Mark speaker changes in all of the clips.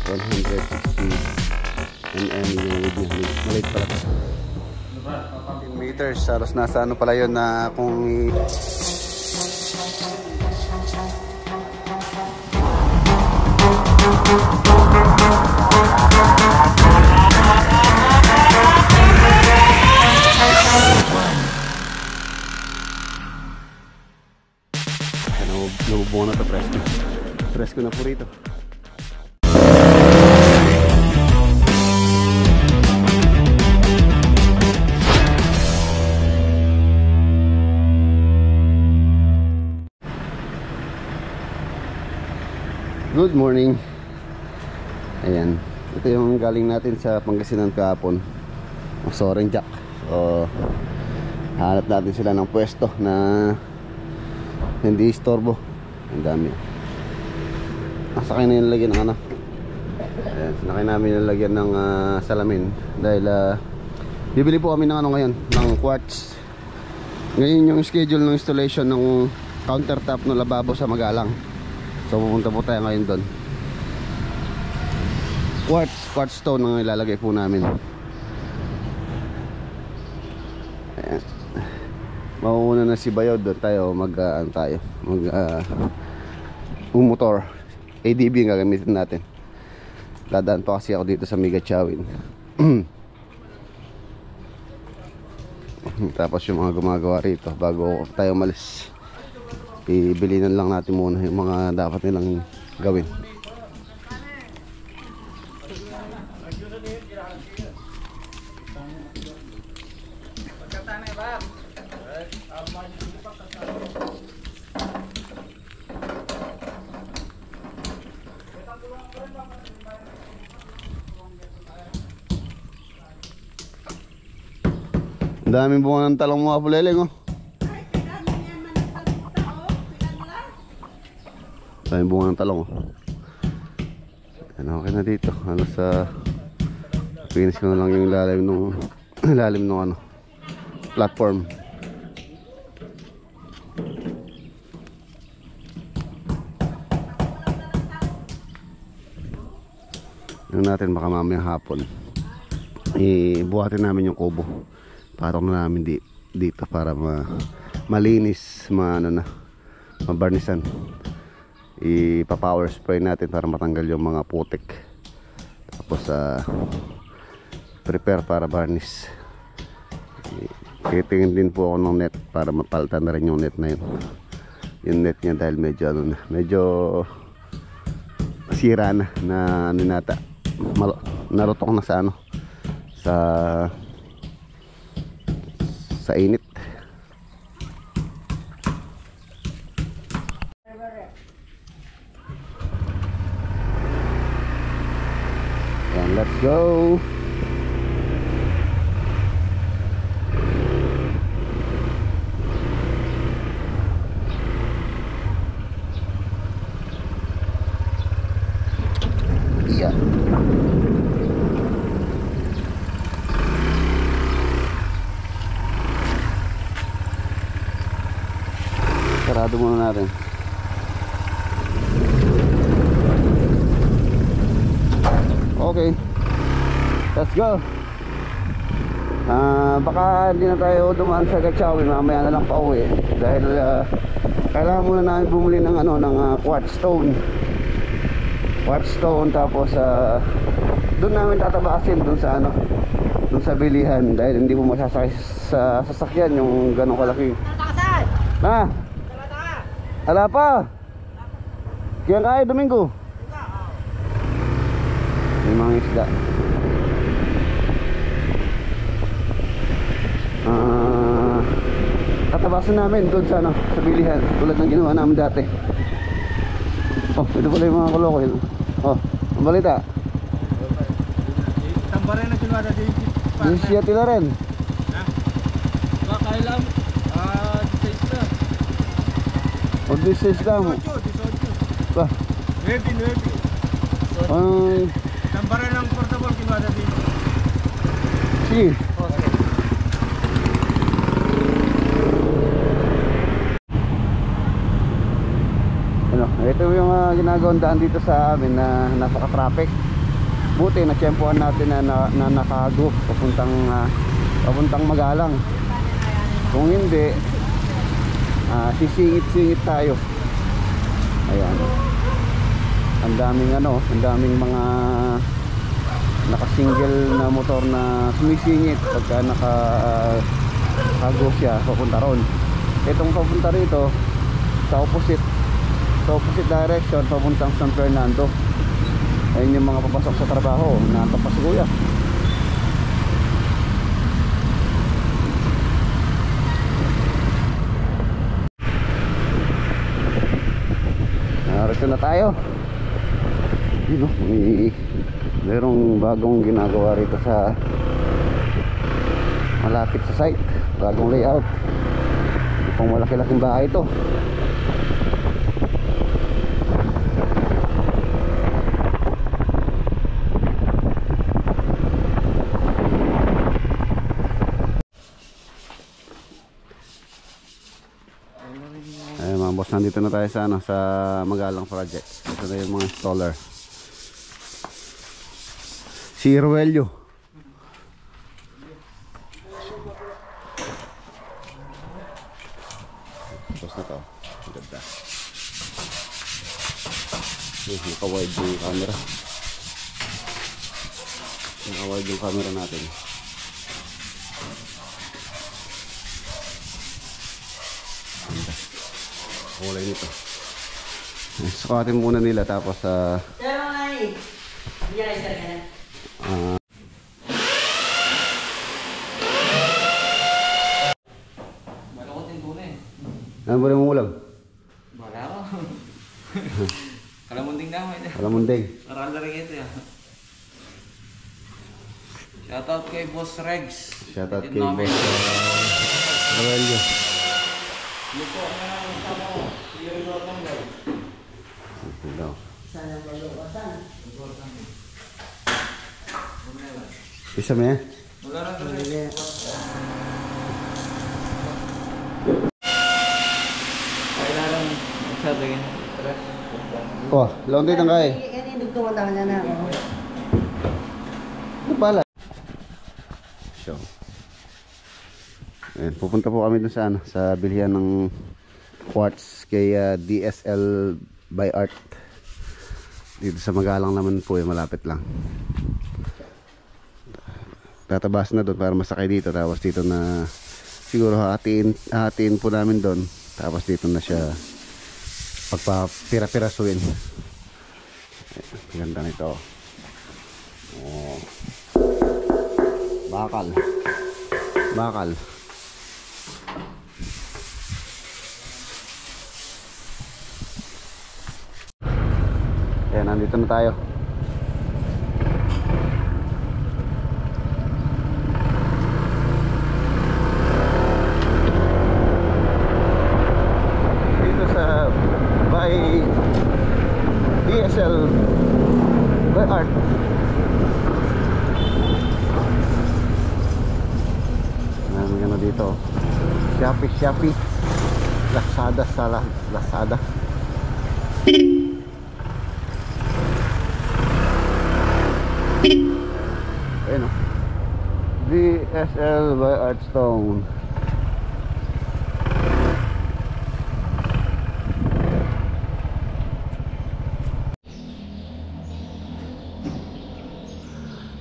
Speaker 1: 160 mm yung wood niya. Maliit pala. 15 meters. Saros nasa ano pala yun na kung nabubuo na ito, presko. Presko na po rito. Good morning. Ayan, ito yung galing natin sa Pangasinan kahapon, Soaring Jack. So hanap natin sila ng pwesto na hindi istorbo. Ang dami. Nasakay na yung lagyan ng ano. Ayan, sinakay namin yung lagyan ng salamin. Dahil bibili po kami ng ano ngayon, ng quartz. Ngayon yung schedule ng installation ng countertop ng lababo sa Magalang. So pupunta po tayo ngayon doon. Quartz stone ang ilalagay po namin. Ayan. Mauuna na si Bayaw, doon tayo motor. ADB ang gagamitin natin. Dadaan pa kasi ako dito sa Migachawin. Tapos yung mga gumagawa rito bago tayo malis, ibilinan lang natin muna yung mga dapat nilang gawin. Ang daming bunga ng talong mga puleleng, oh. Daming bunga ng talong, oh. Ano, okay na dito. Ano sa finish ko na lang yung ilalim ng ano, platform. Yung natin baka mamayang hapon ibuhatin namin yung kubo. Parang na namin dito para malinis, mabarnisan. Ipa-power spray natin para matanggal yung mga putik. Tapos prepare para varnish. Titingin din po ako ng net para mapalitan na rin yung net na yun. Yung net niya dahil medyo sira na narutok na sa init. And let's go. Yeah. Sarado muna natin. Okay, let's go. Baka hindi na tayo dumaan sa Gatchawin, mamaya na lang pa uwi. Dahil kailangan muna namin bumili ng quartz stone. Tapos doon namin tatabasin doon sa bilihan. Dahil hindi mo masasakay sa sasakyan yung ganong kalaki. Ha? Ala pa. Kaya kaya Domingo. May mga isda. Tatabasan namin doon sa bilihan, tulad ng ginawa namin dati. Oh, ito pala yung mga kuloko yun. Oh, ang balita.
Speaker 2: Tambarin na sila dati.
Speaker 1: Siya tila rin.
Speaker 2: Ha? Kailan 16 na.
Speaker 1: O 16 lang.
Speaker 2: 18.
Speaker 1: Ba?
Speaker 2: 9.
Speaker 1: Ay.
Speaker 2: Tambarin ng portable sila dati.
Speaker 1: Sige. Ito yung ginagawang daan dito sa amin na napaka-traffic. Buti na-tsempohan natin na nakago papuntang Magalang. Kung hindi, sisingit-singit tayo. Ayan. Ang daming mga naka-single na motor na sumisingit pagka nakago siya papunta ron. Itong papunta rito sa opposite direction papuntang San Fernando. Ayun yung mga papasok sa trabaho na si Kuya. Narito na tayo. Merong bagong ginagawa rito sa malapit sa site. Bagong layout. Pang malaki-laking bahay ito. Ay mga boss, nandito na tayo sa Magalang project. Ito na yung mga installer. Si Roelio. Tapos na to. Ganda. Naka-wide yung camera. Naka-wide yung camera natin. Kulay nito. Sukatin muna nila tapos
Speaker 2: Malakotin ko na eh.
Speaker 1: ano ba yung ulam?
Speaker 2: Wala ko. Kalamunding na ako ito.
Speaker 1: Kalamunding.
Speaker 2: Maral na rin ito yan. Shoutout kay Boss Regs.
Speaker 1: Shoutout kay Boss Roelio.
Speaker 2: Lupo ang mga sama ko. Yung lupo ng guys.
Speaker 1: Hello.
Speaker 3: Sana maluwasan.
Speaker 1: Isa mo yan?
Speaker 2: Wala na rin. Kailangan magsabi ka.
Speaker 1: Oh, launti ng kaya.
Speaker 3: Kanina dugtungan na niya na.
Speaker 1: Ito pala. So. Ayan, pupunta po kami dun sa bilihan ng quartz kay DSL by Art. Dito sa Magalang naman po, malapit lang. Tatabas na doon para masakay dito, tapos dito na siguro hatiin po namin doon, tapos dito na siya pagpapira-pirasuin. Ganda nito. Oh. Bakal. Ayan, nandito na tayo. Dito sa by DSL by Art. May ano dito. Shopee. Lazada. Ayun o. DSL by Artstone.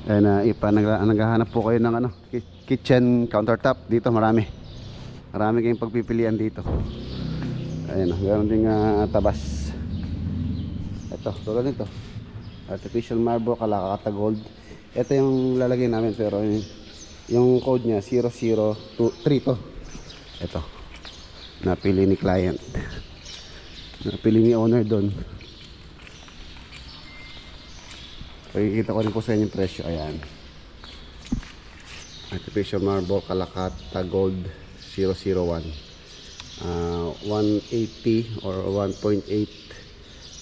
Speaker 1: Ayun, naghahanap po kayo ng kitchen countertop. Dito marami kayong pagpipilian dito. Ayun o, ganoon din tabas. Ito, tulad nito artificial marble, Kalakata gold. Ito yung lalagay namin, pero yung code nya 0023 to. Ito napili ni client, napili ni owner doon. Pakikita ko rin po sa inyo yung presyo. Ayan, artificial marble, Kalakata gold 001, 180 or 1.8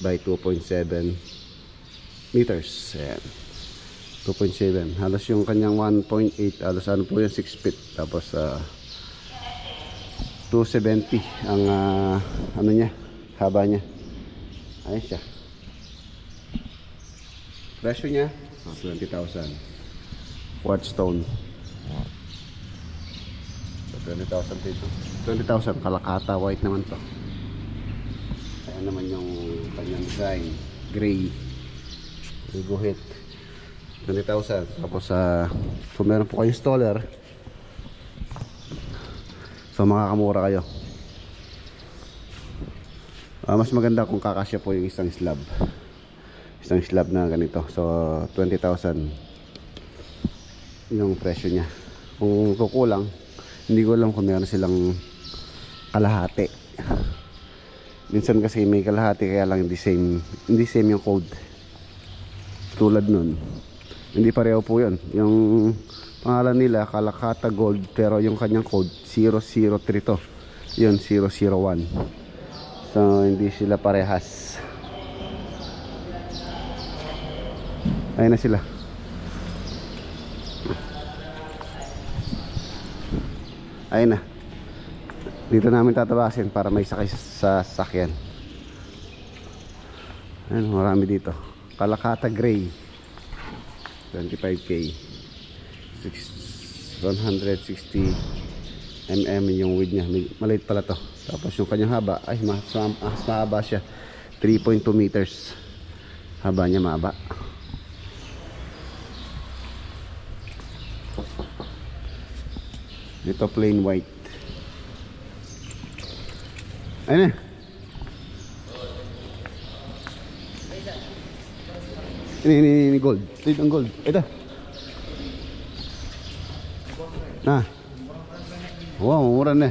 Speaker 1: by 2.7 meters. Ayan, 2.7. Halos yung kanyang 1.8, halos ano po yan, 6 feet. Tapos 270 ang ano niya, haba niya. Ayun siya. Presyo niya, 20,000. Quartz stone. So, 20,000 dito. 20,000, Kalakata, white naman to. Ayan naman yung kanyang design. Gray. Guhit. 20,000. Tapos kung meron po kayo installer, so makakamura kayo. Mas maganda kung kakasya po yung isang slab. Isang slab na ganito. So 20,000 yung presyo niya. Kung kukulang, hindi ko alam kung meron silang kalahati. Minsan kasi may kalahati, kaya lang hindi same yung code. Tulad nun, hindi pareho po yun. Yung pangalan nila Kalakata Gold, pero yung kanyang code 003 to. Yun 001. So hindi sila parehas. Ayun na sila. Ayun na. Dito namin tatabasin para may sakay sa sasakyan. Ayun, marami dito. Kalakata Gray, 25k. 160 mm yung width niya. Maliit pala to. Tapos yung kanyang haba, ay mas mahaba siya. 3.2 meters. Haba niya mahaba. Ito plain white. Ayun na. Ini gold. Ito ang gold. Ito. Nah. Wow, mura na.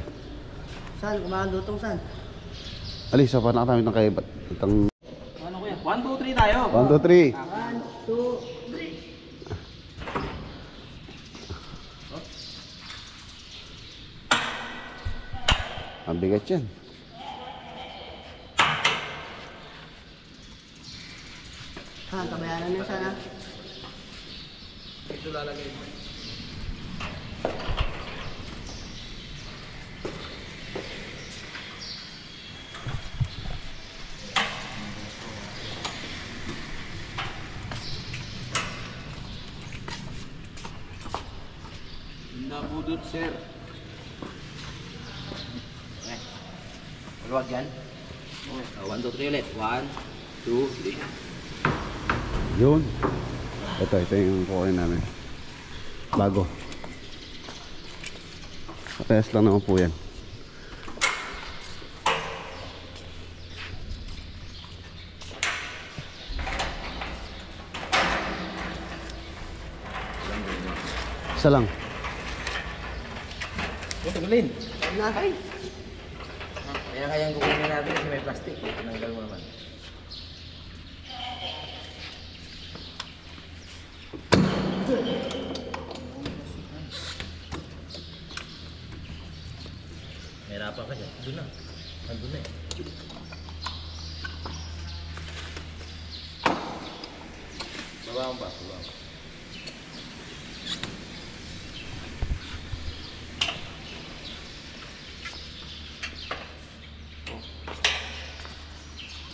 Speaker 3: Saan? Kumakandutong saan?
Speaker 1: Alis, so paano kami ng kay itong
Speaker 2: Ano kuya? 1, 2, 3 tayo.
Speaker 1: 1, 2, 3.
Speaker 3: 1, 2, 3.
Speaker 1: Ang bigat yan.
Speaker 3: Kabayaran na sana.
Speaker 2: Ito lalagay mo. Nabudot, sir. Okay. Maluwag yan. Okay. 1, 2, 3 ulit. 1, 2, 3.
Speaker 1: Yun. Ito yung kukunin namin. Bago. Test lang naman po yan. Isa lang.
Speaker 2: Ito, gulin.
Speaker 3: Nakay.
Speaker 2: Kaya kayang kukunin natin kasi may plastic. Tinanggal mo naman. Mahirapan ka dyan. Doon na. Andun na eh. Baba mo ba? Baba mo.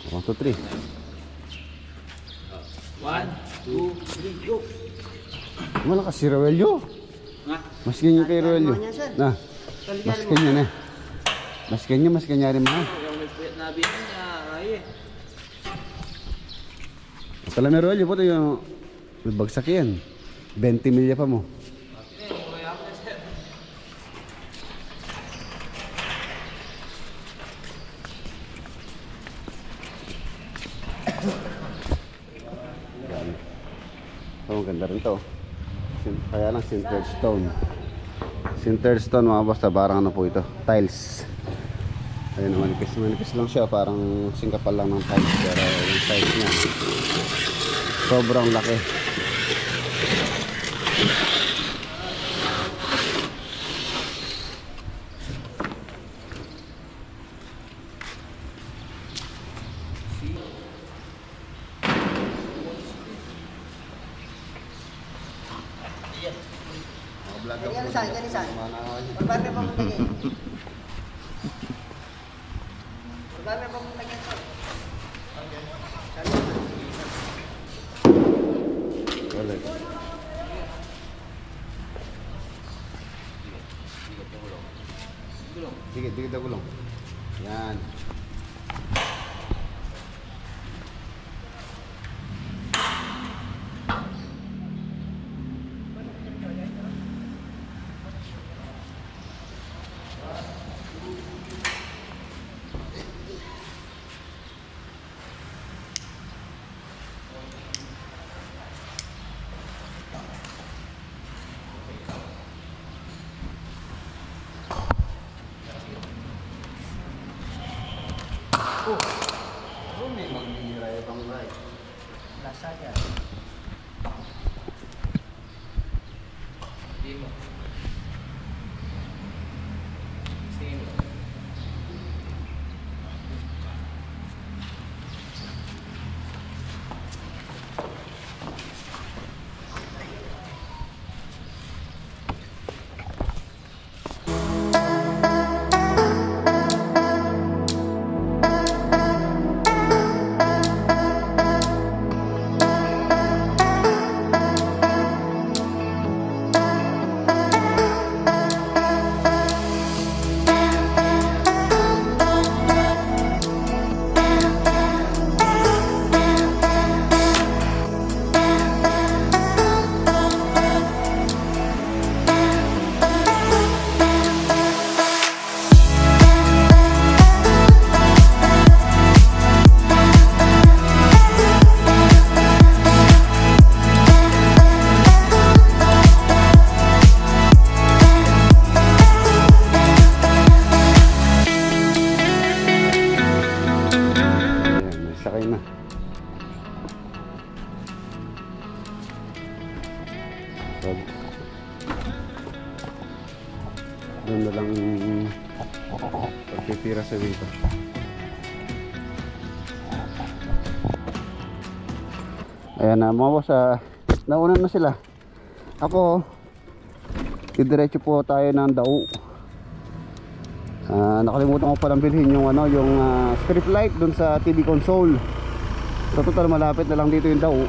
Speaker 1: One, two, three.
Speaker 2: 1, 2, 3, go!
Speaker 1: Malakas si Roelio.
Speaker 2: Ha?
Speaker 1: Mas ganyan kay Roelio. Na. Mas ganyan eh. Mas ganyan rin mga.
Speaker 2: Yung may puyat na biyan niya, ay eh.
Speaker 1: Pala may Roelio po ito yung bagsak yan. 20 milya pa mo. Oh, ganda rin to. Kaya lang sintered stone. Sintered stone mga boss, parang ano po ito, tiles. Ayun, manipis lang siya, parang singkapal lang ng tiles, pero yung size niya sobrang laki.
Speaker 3: Ganyan saan? Pagbabi pa mo lagay. Pagbabi pa mo lagay ito.
Speaker 1: alert. Dikit na gulong. Yan. May maghihira itong right.
Speaker 3: Lasa yan.
Speaker 2: Hindi mo. Tingin mo. Sakay na. Doon na lang pagpipira sa dito. Ayan na mga boss, nauna na sila. Ako, didiretso po tayo ng Dao. Nakalimutan ko palang bilhin yung yung strip light dun sa TV console. So total malapit na lang dito yung Dao.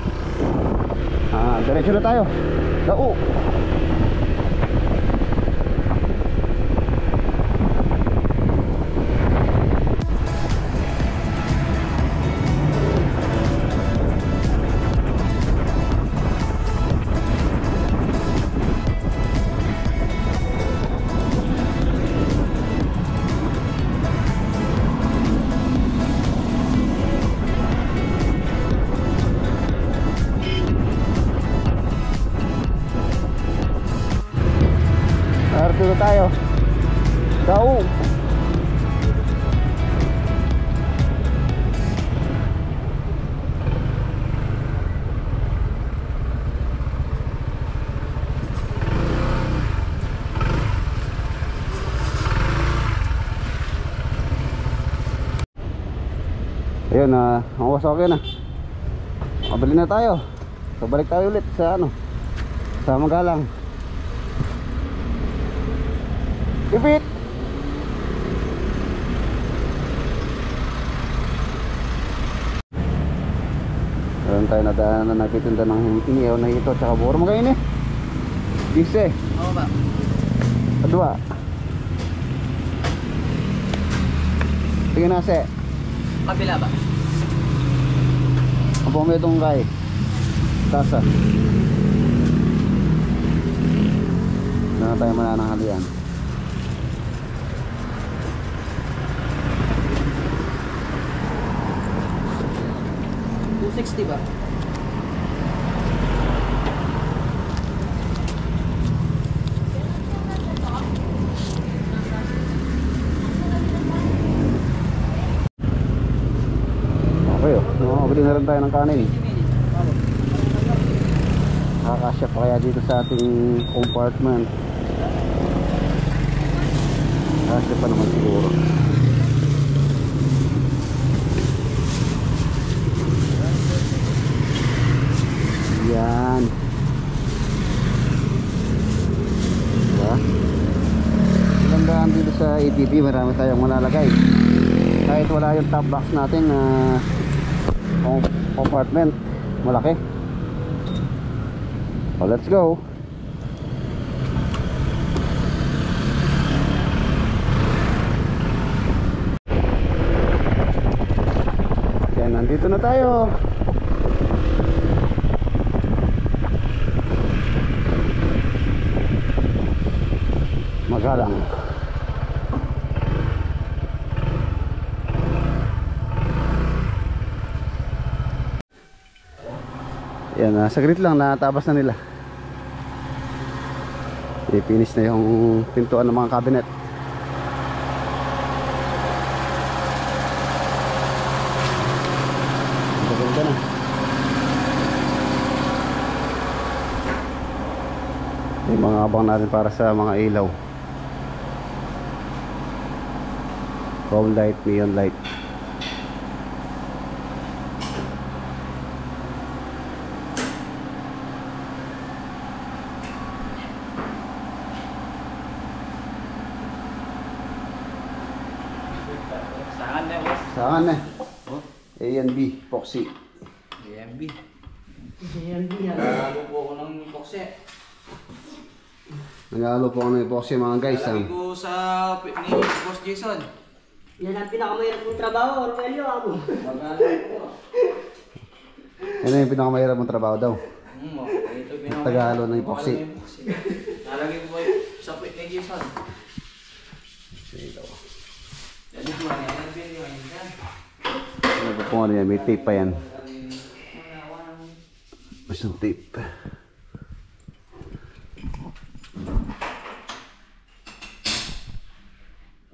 Speaker 2: Diretso na tayo. Dao. Dito tayo. Dao. Ayun na, okay na. Makabili na tayo. So balik tayo ulit sa sa Magalang. Ipit. Meron tayo na daan na nagtitinda ng iniyaw na ito tsaka buro magayin eh. Dise.
Speaker 3: Oo ba?
Speaker 1: Adwa. Tingin na se.
Speaker 3: Kabila ba?
Speaker 1: Apa mo itong kay tasa. Na tayo mananang halian.
Speaker 3: 260 ba?
Speaker 1: Okay makabili na rin tayo ng kanin. Nakakasya pa kaya dito sa ating compartment. Nakakasya pa naman siguro. Yan. Diba? Magandaan dito sa ATV, marami tayong malalagay. Kahit wala yung top box natin na compartment, malaki.
Speaker 2: Oh, let's go. Yan, nandito na tayo. Magalang. Yan, saglit lang natabas na nila. I-finish na yung pintuan ng mga cabinet. Maganda na. Yung mga abang natin para sa mga ilaw. Roll light, neon light. Saan na? A and B, epoxy.
Speaker 3: JMB. JMB, nalalo po ako ng epoxy.
Speaker 2: Nagalo po ako ng epoxy mga guys.
Speaker 3: Nalagay ko sa ni Boss Jason.
Speaker 4: Yan ang pinakamahirap kong trabaho, Ormelio, amo.
Speaker 3: Magkano po?
Speaker 2: Yan na yung pinakamahirap mong trabaho daw.
Speaker 3: Ito pinaka.
Speaker 2: Tagalo ng epoxy.
Speaker 3: Nalagay ko sa puwit ni Jason. Jadi ko yan, yan pinili ko yan.
Speaker 2: Ano pa po ano yan? May tape pa yan. Isang tape.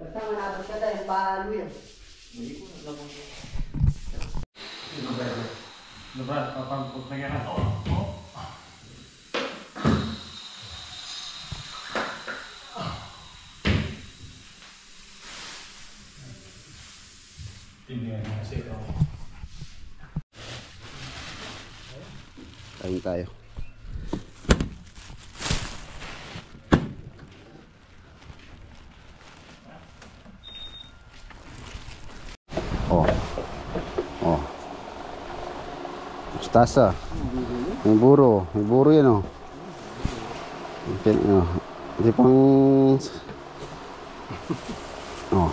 Speaker 4: Basta manabas ka tayo, paano yan?
Speaker 2: Kain tayo. Oh. Oh. Mustasa. May buro. May buro yan oh. Hindi pang... Oh.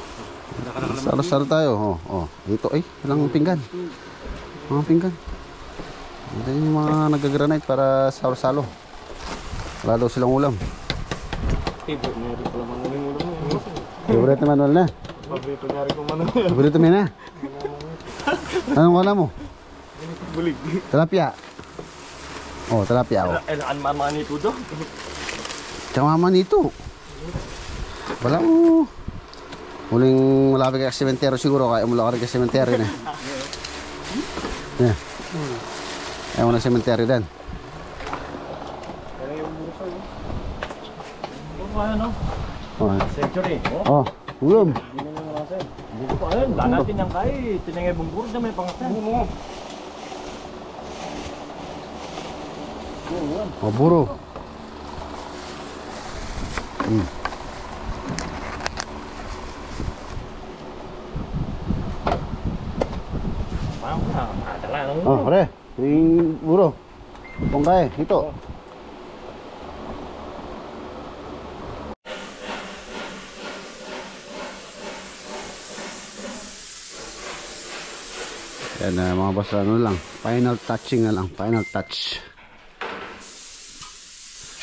Speaker 2: Salo-salo tayo. Oh. Oh. Dito ay. Walang pinggan. Mga pinggan. Ito yung mga nag-granite para salo-salo. Wala daw silang ulam. Favorite na Manuel na.
Speaker 5: Paborito nga rin kung ano.
Speaker 2: Favorite mo na. Anong wala mo?
Speaker 5: Bulig.
Speaker 2: Tilapia. Oh, tilapia oh.
Speaker 5: Kailangan mamaan ito doon.
Speaker 2: Tsaka mama nito. Wala mo. Huling malapit ka sa sementeryo siguro. Kaya mula ka rin sa sementeryo na. Yeah. Ayaw mo na sementeryo dan.
Speaker 5: Kaya yung buso yun. Ano?
Speaker 2: Oh,
Speaker 5: Century.
Speaker 2: oh ulam.
Speaker 5: Hindi na naman natin. Hindi ko pa ayun. Daan natin yung kay. Tinangay bumburo na may pangasan.
Speaker 2: Oh, buro.
Speaker 5: Parang nakakadala lang.
Speaker 2: Oh, pare. Yung buro. Bongkay, ito. Yan na mga boss, ano lang. Final touching na lang. Final touch.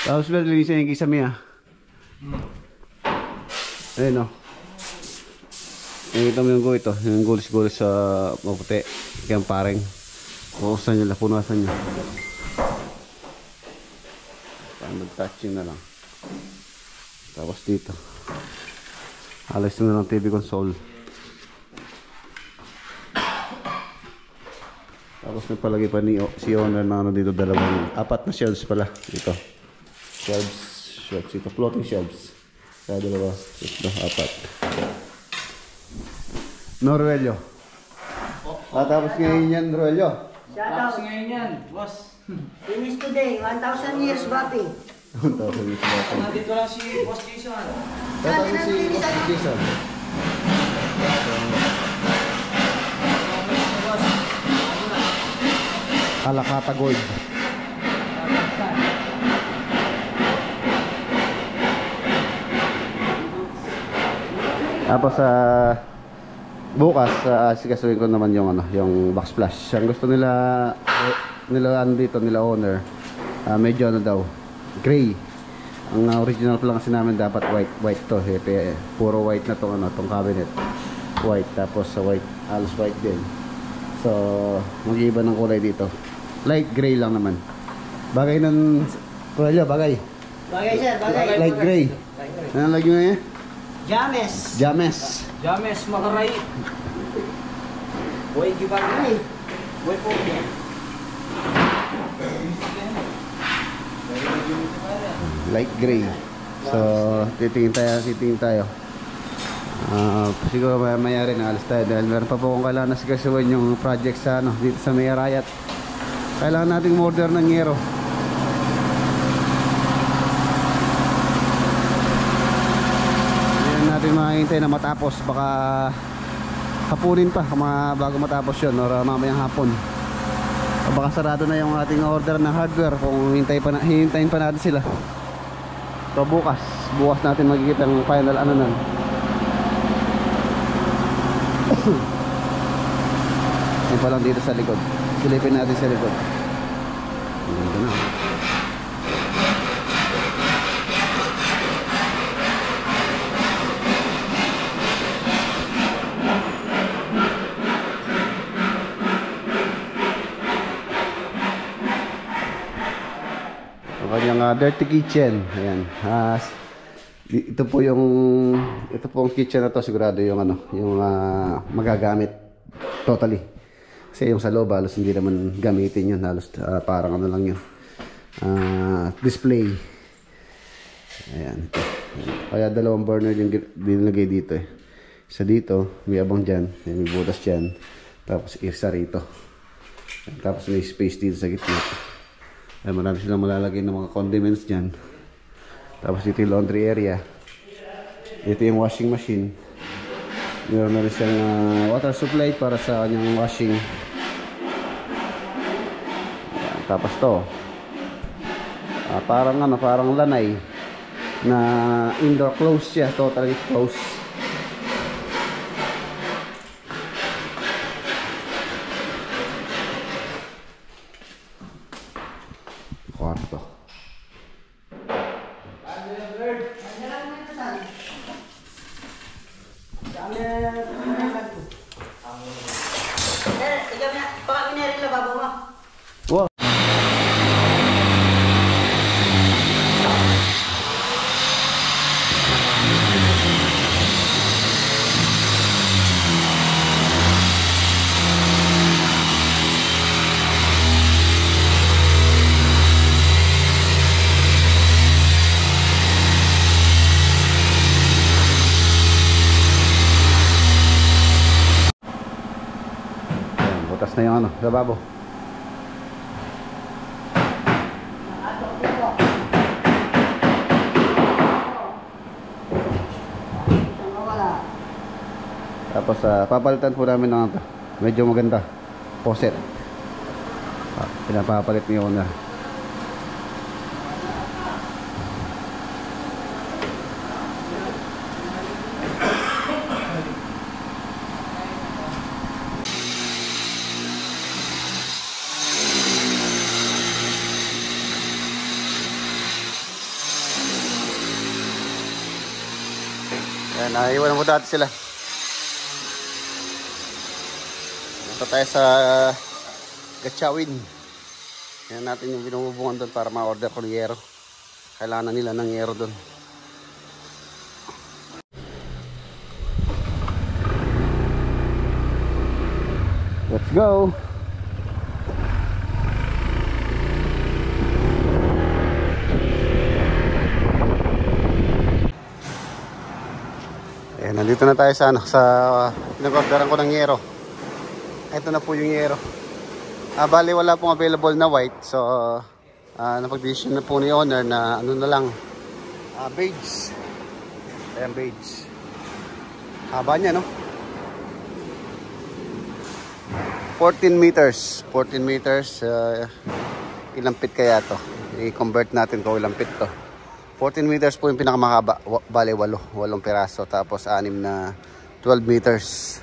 Speaker 2: Tapos ba linisin yung kisame ah. Ayun o. Nakita mo yung go ito. Yung gulis-gulis sa maputi. Kaya pareng. Punasan nyo lang. Punasan nyo. Final touching na lang. Tapos dito. Alis mo na ng TV console. Tapos may palagay pa ni si owner na ano dito, apat na shelves pala dito. Shelves ito, floating shelves. Kaya dalawa, ito, apat. No, Roelio. Tapos ngayon yan, Roelio.
Speaker 4: Shoutout.
Speaker 3: Tapos ngayon yan, boss.
Speaker 4: Finish today, 1,000 years wrapping.
Speaker 2: Tapos ito natin.
Speaker 3: Nandito lang si Boss Jason.
Speaker 2: Tapos si Jason. Kalakata Gold. Tapos bukas sikasuhin ko naman yung yung backsplash. Ang gusto nila dito nila owner, medyo daw gray. Ang original pa lang kasi namin dapat white to. Puro white na tong cabinet. White, tapos white, halos white din. So mag-iiba ng kulay dito. Light gray lang naman. Bagay ng Rogelio, bagay.
Speaker 4: Bagay sir, bagay.
Speaker 2: Light gray. Ano lagi mo yan?
Speaker 4: James.
Speaker 3: James makaray. Boy, gibagay. Boy po.
Speaker 2: Light gray. So titingin tayo. Siguro mayari na alas tayo dahil meron pa po kung kailangan na sigasuhin yung project sa dito sa May Arayat. Kailangan nating order ng yero. Hindi natin makahintay na matapos, baka hapunin pa bago matapos yun or mamayang hapon. O baka sarado na yung ating order ng hardware kung hihintayin pa natin sila. So bukas natin magkikita ang final nun. Yan pa lang dito sa likod. Silipin natin sa likod. Ito na. Ang kanyang dirty kitchen. Ayan. Ito po ang kitchen na to, sigurado yung yung magagamit totally. Kasi yung sa loob halos hindi naman gamitin yun, halos parang lang yun. Display. Ayan. Kaya dalawang burner yung dinilagay dito eh. Isa dito, may abang dyan, may butas dyan. Tapos isa rito. Tapos may space dito sa gitna. Ay, marami silang malalagay ng mga condiments dyan. Tapos dito yung laundry area. Dito yung washing machine. Meron na rin siyang water supply para sa kanyang washing. Ayan, tapos to parang lanay na indoor close siya, totally close. Kwarto.
Speaker 4: Baka mineri lababo mo.
Speaker 2: Wow. Butas na yung lababo. Tapos papalitan po namin ng medyo maganda faucet. Pinapapalit niyo na. Ayan, naiwan mo dati sila. Punta tayo sa Gatchawin. Ayan natin yung binububungan doon para ma-order ko ng yero. Kailangan nila ng yero doon. Let's go! Ayan, nandito na tayo sa pinag-orderan ko ng yero. Ito na po yung yero. Bali wala pong available na white. So napag-decision na po ni owner na na lang, beige. Ayan, beige. Haba niya, no? 14 meters. 14 meters. Ilang feet kaya to? I-convert natin kung ilang feet to. 14 meters po yung pinakamahaba. Bale, 8 piraso. Tapos 6 na 12 meters.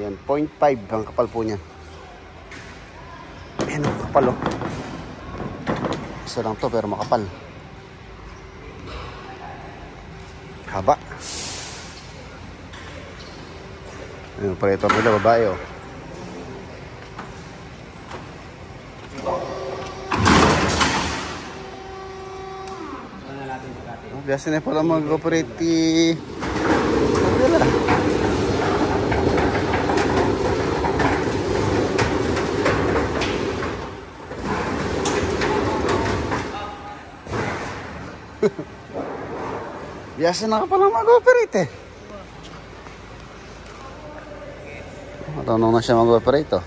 Speaker 2: Ayan, 0.5 ang kapal po niyan. Ayan ang kapal oh. Isa lang to pero makapal. Haba. Ayan, operator nila, babae oh. Biasa na pala mag-operate wala. Biasa na ka pala mag-operate eh. Marunong na siya mag-operate oh.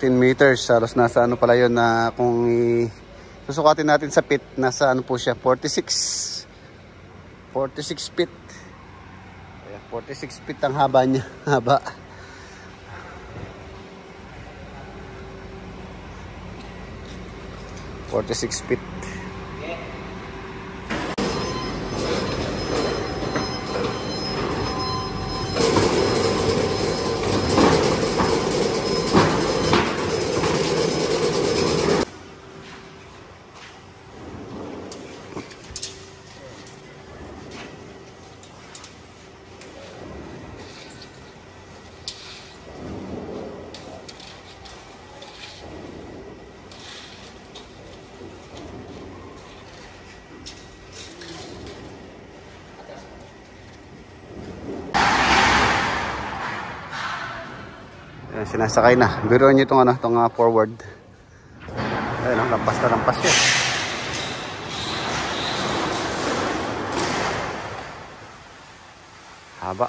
Speaker 2: Meters, halos nasa ano pala yun na kung susukatin natin sa pit, nasa ano po siya, 46 feet. Ayan, 46 feet ang haba niya, haba. .46 feet. Ayan, sinasakay na. Biruan nyo itong ano, itong forward. Ayan, lampas na lampas yun. Haba.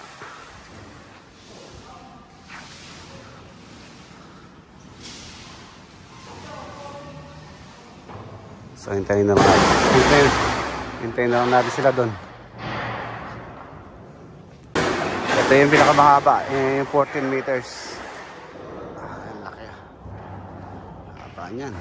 Speaker 2: So, hintayin na lang natin. Hintayin na lang natin sila doon. Ito yung pinakamahaba, 14 meters. Laki. Haba niyan.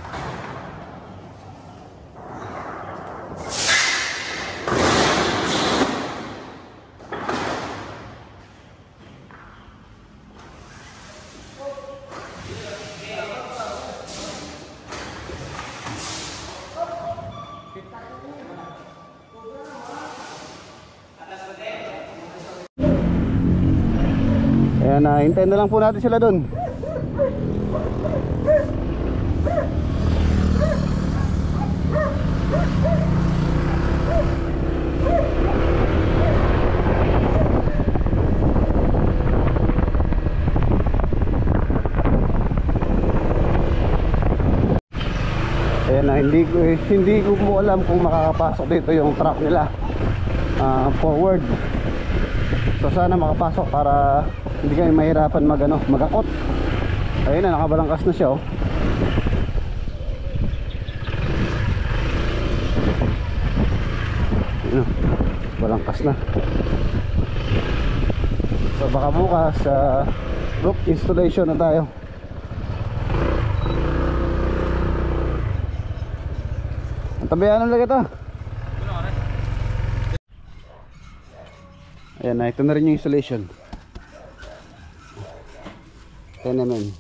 Speaker 2: Ayan, hintayin na lang po natin sila doon. Ayan na, hindi ko po alam kung makakapasok dito yung truck nila forward. So sana makapasok para hindi kayo mahirapan magakot. Ayun na, nakabalangkas na siya oh. Ayun, balangkas na. So baka bukas roof installation na tayo. Ang tabihan lang ito. Ayan na, ito na rin yung installation. 10 mm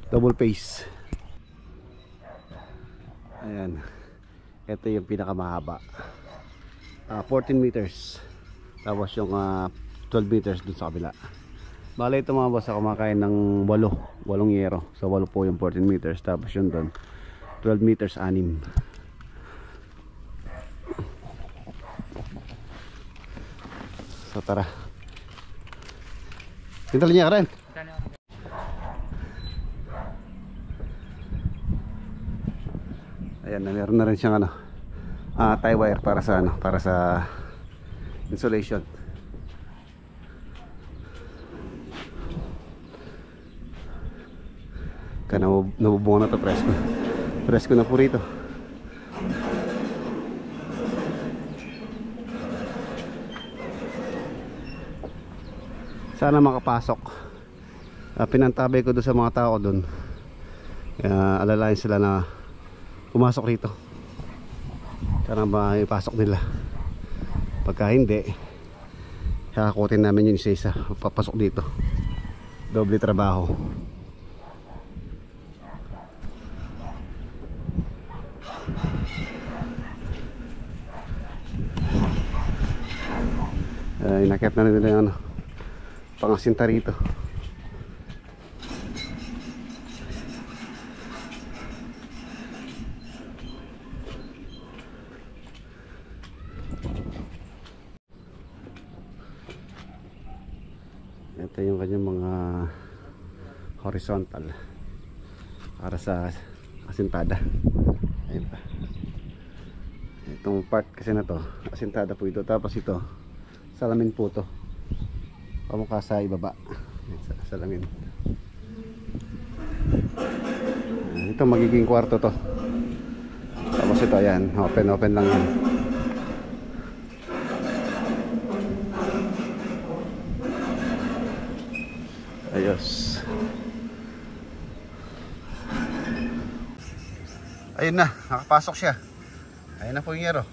Speaker 2: double face. Ayan, ito yung pinakamahaba, 14 meters. Tapos yung 12 meters dun sa kabila. Bale ito mga boss, kumakain ng 8 yero. So 8 po yung 14 meters. Tapos yun dun 12 meters 6. So tara, pintal niya ka rin. Ayan, meron na rin siyang tie wire para sa insulation. Kaya nabubunga na to, presko. Presko na po rito. Sana makapasok. Pinantabay ko doon sa mga tao doon. Kaya alalayan sila na pumasok rito. Sana ba ipasok nila? Pagka hindi, kakakutin namin yung isa-isa. Papasok dito. Doble trabaho. Inakit na nila yung pangasinta rito. Ito yung kanyang mga horizontal para sa asintada. Ayun pa. Itong part kasi na to, asintada po ito. Tapos ito, salamin po to. Pamukha sa ibaba. Salamin. Ito magiging kwarto to. Tapos ito, ayan, open lang yan. Ayos. Ayun na, nakapasok siya. Ayun na po yung yero.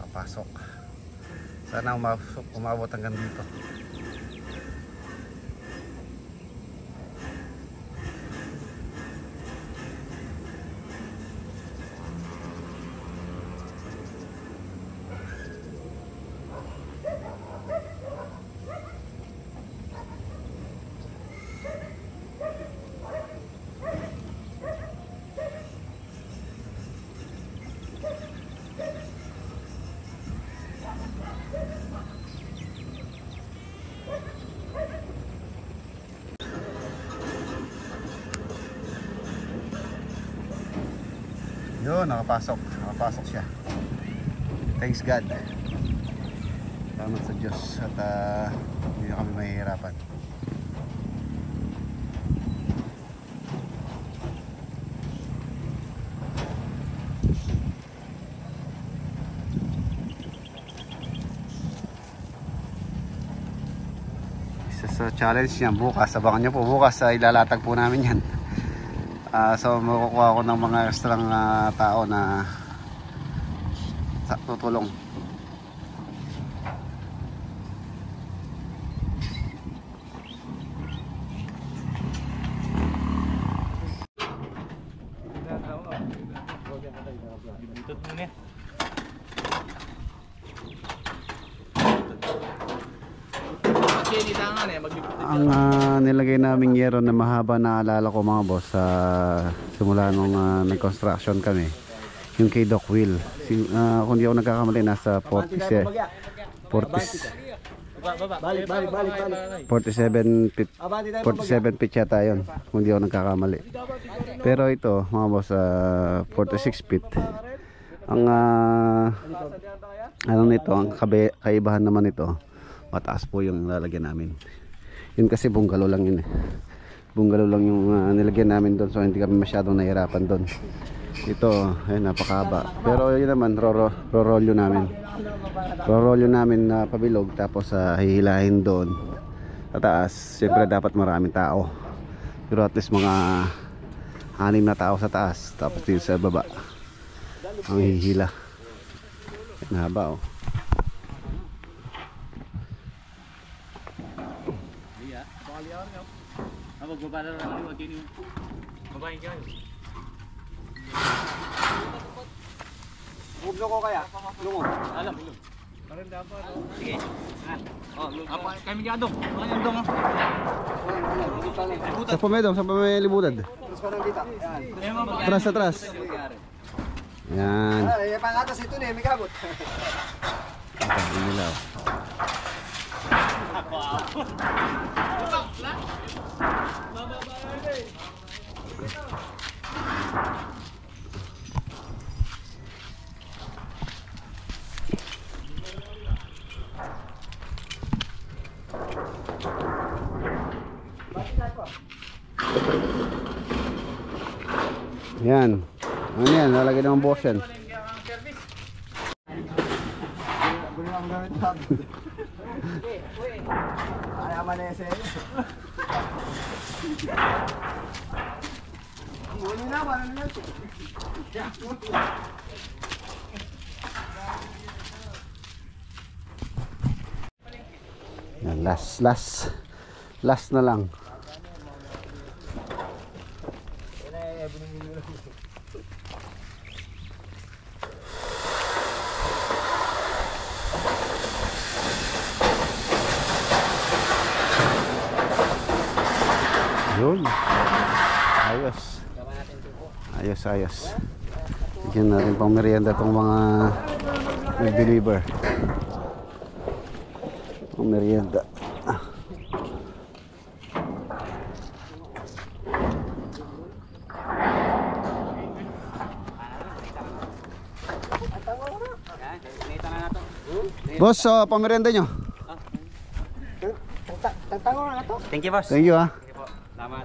Speaker 2: Nakapasok. Sana umabot hanggang dito. Yun, nakapasok siya. Thanks God. Salamat sa Diyos at hindi na kami mahihirapan. Isa sa challenge niya bukas, abangan nyo po bukas, ilalatag po namin yan. So makukuha ako ng mga extrang tao na tutulong. Ang nilagay naming yero na mahaba na alala ko mga boss sa simula nung nag-construction kami, yung kay Doc Will. Kung di ako nagkakamali, nasa 47 feet yata yun, kung di ako nagkakamali. Pero ito mga boss, 46 feet. Ang ano nito, ang kaibahan naman ito, mataas po yung lalagyan namin. Yun kasi bungalow lang yun eh. Bungalow lang yung nilagyan namin doon, so hindi kami masyadong nahirapan doon. Ito, ayun, napakahaba. Pero yun naman, rorolyo namin. Rorolyo namin na pabilog, tapos hihilahin doon sa taas. Siyempre dapat maraming tao. Pero at least mga 6 na tao sa taas, tapos dito sa baba ang hihila. Ang haba oh.
Speaker 5: Magbaba na lang yung din yung babaeng kayo.
Speaker 3: Bublo ko kaya? Lungo.
Speaker 5: Alam, ilong. Parang dapat. Sige. Oh, apa kami gado. Mga andong.
Speaker 2: Sa pamedong, sa pamelibutan. Atras, atras. Yan.
Speaker 3: Ay, pangatas ito ni, may kabot.
Speaker 2: Okay, inilaw. Yan. Ano yan? Lalagay ng boss yan. Yan, last na lang. Yun. Ayos. Ayos. Bigyan natin pang merienda itong mga nag-deliver. Pang merienda. Boss, pang merienda nyo.
Speaker 3: Thank you, boss.
Speaker 2: Thank you ha.
Speaker 3: Salamat.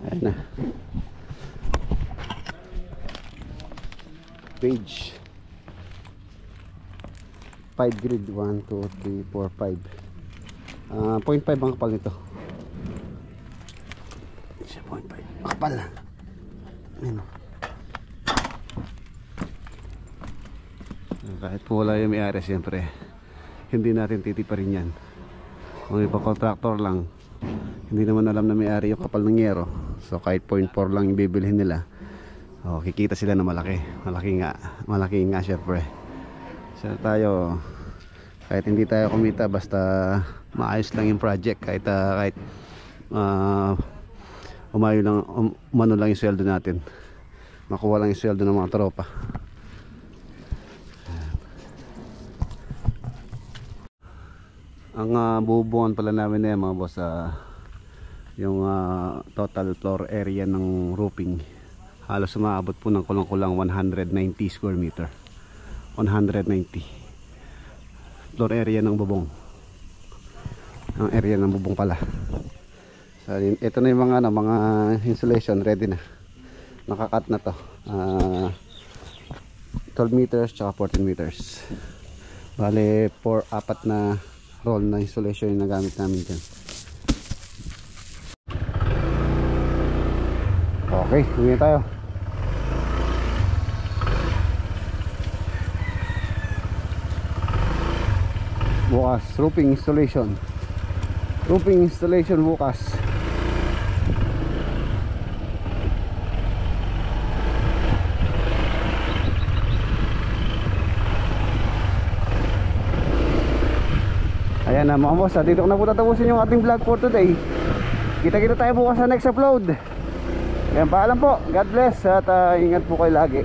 Speaker 2: Ayan na. Page 5 grid 1, 2, 3, 4, 5 0.5 ang kapal nito. 0.5 kapal. Ayan. Kahit po wala yung may-ari, siyempre hindi natin titiparin yan. Kung iba contractor lang, hindi naman alam na may-ari yung kapal ng yero, so kahit 0.4 lang yung bibilhin nila, kikita sila na malaki nga syempre. So tayo, kahit hindi tayo kumita, basta maayos lang yung project, kahit umano lang yung sweldo natin, makuha lang yung sweldo ng mga tropa. Ang bubuan pala namin na yan, mga boss, yung total floor area ng roofing halos umaabot po ng kulang-kulang 190 square meter. 190 floor area ng bubong. Ang area ng bubong pala. So, ito na yung mga insulation ready na. Nakakat na to. 12 meters tsaka 14 meters. Bale, 4 na roll na insulation yung nagamit namin dyan. Okay, uwi tayo. Bukas, roofing installation. Roofing installation bukas. Ayan na mga boss, dito ko na po tatapusin yung ating vlog for today. Kita-kita tayo bukas sa next upload. Ayan, paalam po. God bless at ingat po kayo lagi.